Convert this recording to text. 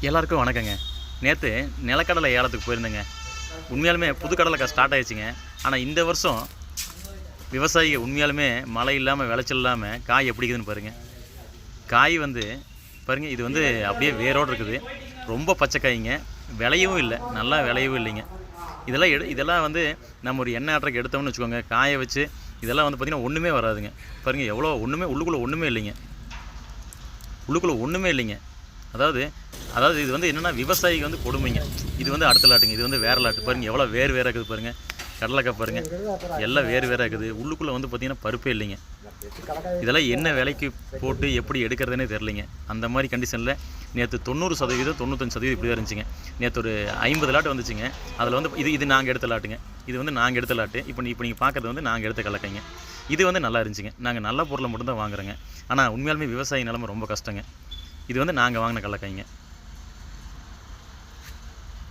எல்லாருக்கும் வணக்கங்க. நேற்று நிலக்கடலை ஏலத்துக்கு போயிருந்தேங்க. உண்மையாலுமே புது கடலை ஸ்டார்ட் ஆயிடுச்சுங்க. ஆனால் இந்த வருஷம் விவசாயிகள் உண்மையாலுமே மழை இல்லாமல் விளைச்சல் இல்லாமல் காய் எப்படி இருக்குதுன்னு பாருங்கள். காய் வந்து பாருங்கள், இது வந்து அப்படியே வேரோடு இருக்குது. ரொம்ப பச்சை காய்ங்க, விளையவும் இல்லை, நல்லா விளையவும் இல்லைங்க. இதெல்லாம் வந்து நம்ம ஒரு எண்ணெய் ஆட்டுறக்கு எடுத்தோம்னு வச்சுக்கோங்க, காய வச்சு இதெல்லாம் வந்து பார்த்திங்கன்னா ஒன்றுமே வராதுங்க. பாருங்கள் எவ்வளோ உள்ளுக்குள்ளே ஒன்றுமே இல்லைங்க. அதாவது இது வந்து என்னென்னா விவசாயிக்கு வந்து கொடுமைங்க. இது வந்து அடுத்த லாட்டுங்க, இது வந்து வேறு லாட்டு. பாருங்கள் எவ்வளோ வேறு இருக்குது பாருங்கள். கடலைக்காய் பாருங்கள், எல்லாம் வேறு இருக்குது. உள்ளுக்குள்ளே வந்து பார்த்திங்கன்னா பருப்பே இல்லைங்க. இதெல்லாம் என்ன விலைக்கு போட்டு எப்படி எடுக்கிறதுனே தெரிலிங்க. அந்த மாதிரி கண்டிஷனில் நேற்று 90% 95% இப்படி தான் இருந்துச்சுங்க. நேற்று ஒரு 50 லாட்டு வந்துச்சுங்க. அதில் வந்து இது நாங்கள் எடுத்த லாட்டுங்க. இது வந்து நாங்கள் எடுத்த லாட்டு. இப்போ நீங்கள் பார்க்குறது வந்து நாங்கள் எடுத்த கடலைக்காய்ங்க. இது வந்து நல்லா இருந்துச்சுங்க. நாங்கள் நல்ல பொருளை மட்டும்தான் வாங்குறோங்க. ஆனால் உண்மையாலுமே விவசாய நிலைமை ரொம்ப கஷ்டங்க. இது வந்து நாங்கள் வாங்கின கடலைக்காய்ங்க.